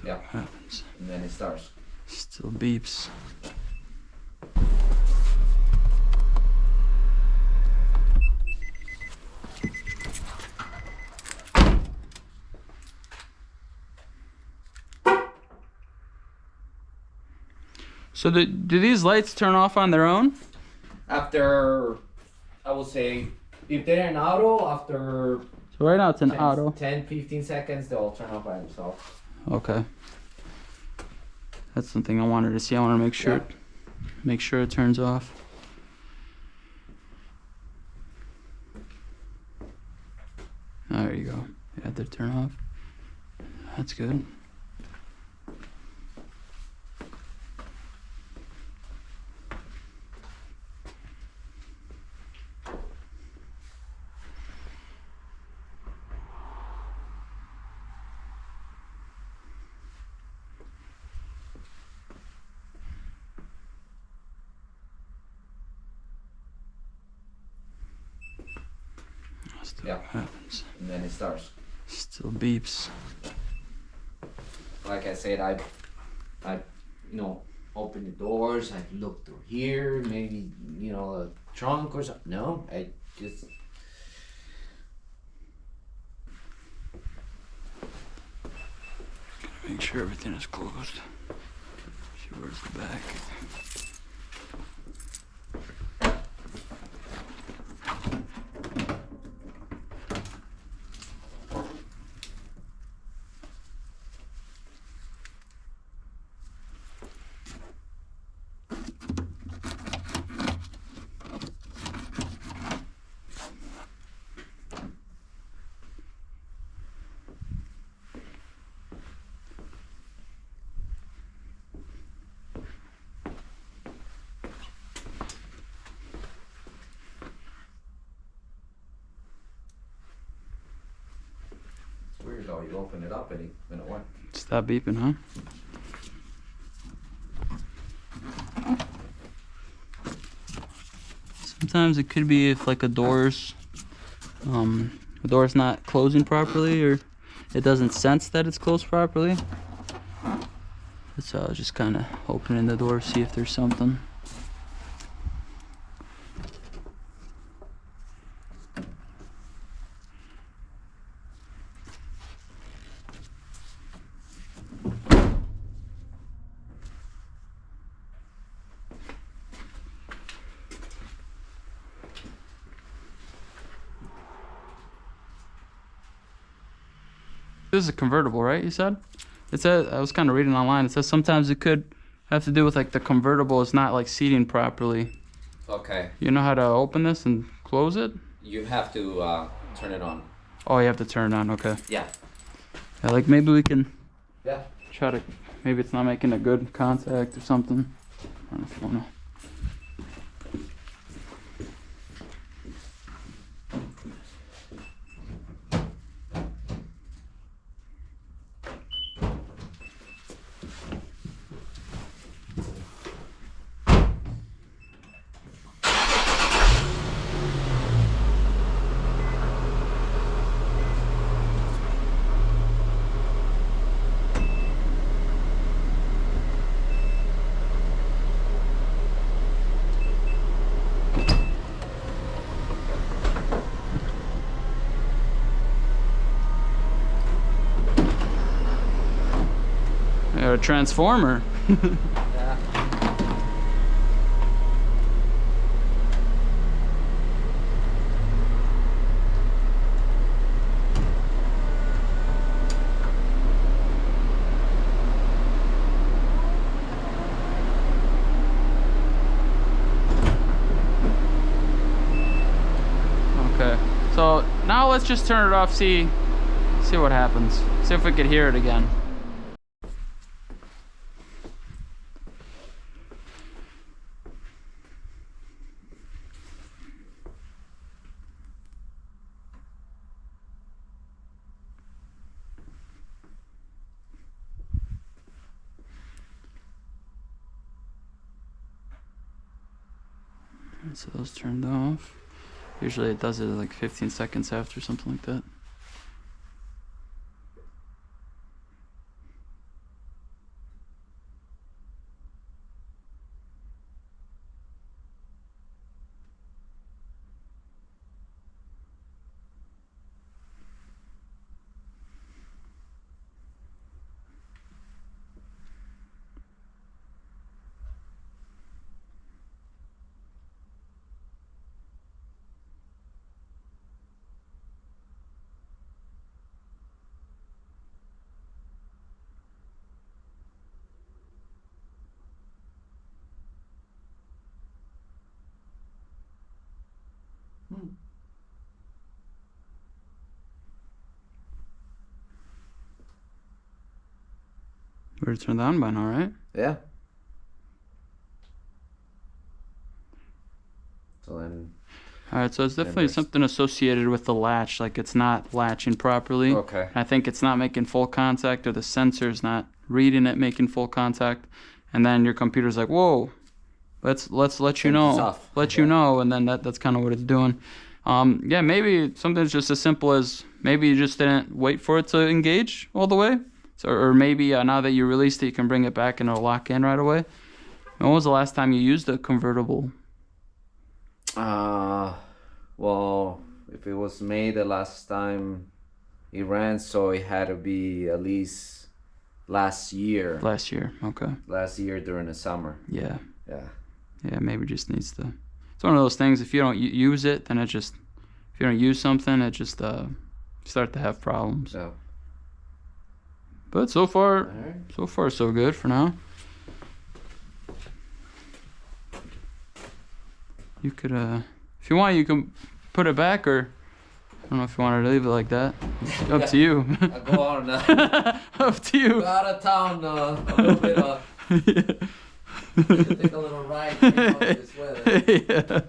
Yeah. What happens? And then it starts. Still beeps. So do these lights turn off on their own? After, I would say, if they're in auto, after so right now it's an auto. 10-15 seconds, they'll turn off by themselves. Okay. That's something I wanted to see. I want to make sure it turns off. Oh, there you go. You had to turn off. That's good. Still yeah. Happens. And then it starts. Still beeps. Like I said, I open the doors. I look through here, maybe a trunk or something. No, I just. Gotta make sure everything is closed. See, where's the back? Weird though, you open it up and it went. Stop beeping, huh? Sometimes it could be if like the door's not closing properly, or it doesn't sense that it's closed properly. So I was just kind of opening the door, see if there's something. This is a convertible, right? You said? It says, I was kind of reading online. It says sometimes it could have to do with like the convertible is not like seating properly. Okay. You know how to open this and close it? You have to turn it on. Oh, you have to turn it on. Okay. Yeah. Yeah, like maybe we can. Yeah. Try to. Maybe it's not making a good contact or something. I don't know if you wanna. A transformer. Yeah. Okay. So now let's just turn it off. See what happens. See if we could hear it again. So those turned off. Usually it does it like 15 seconds after, something like that. would have turned on by now, right? Yeah. So then. All right, so it's definitely something associated with the latch, like it's not latching properly. Okay. I think it's not making full contact, or the sensor's not reading it making full contact, and then your computer's like, whoa, let's let you know, you know, and then that's kind of what it's doing. Yeah, maybe something's just as simple as maybe you just didn't wait for it to engage all the way, so, or maybe now that you released it, you can bring it back and it'll lock in right away. When was the last time you used a convertible? Well, if it was made the last time it ran, so it had to be at least last year. Last year, okay. Last year during the summer. Yeah. Yeah. Yeah, maybe just needs to. It's one of those things. If you don't use it, then it just. If you don't use something, it just start to have problems. Yeah. But so far, right. So far so good for now. You could, if you want, you can put it back, or I don't know if you wanted to leave it like that. It's up to you. I go on. Up to you. Go out of town a little bit. Yeah. Take a little ride. You know, this weather. Yeah.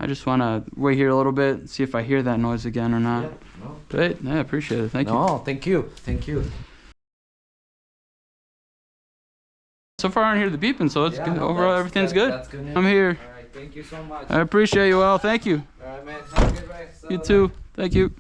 I just want to wait here a little bit, see if I hear that noise again or not. Yeah, no. Great. Yeah, I appreciate it. Thank you. No, thank you. Thank you. So far, I don't hear the beeping, so it's good. No, Overall, everything's good. That's good news. I'm here. All right, thank you so much. I appreciate you all. Thank you. All right, man. Have a good rest. You too. Thank you.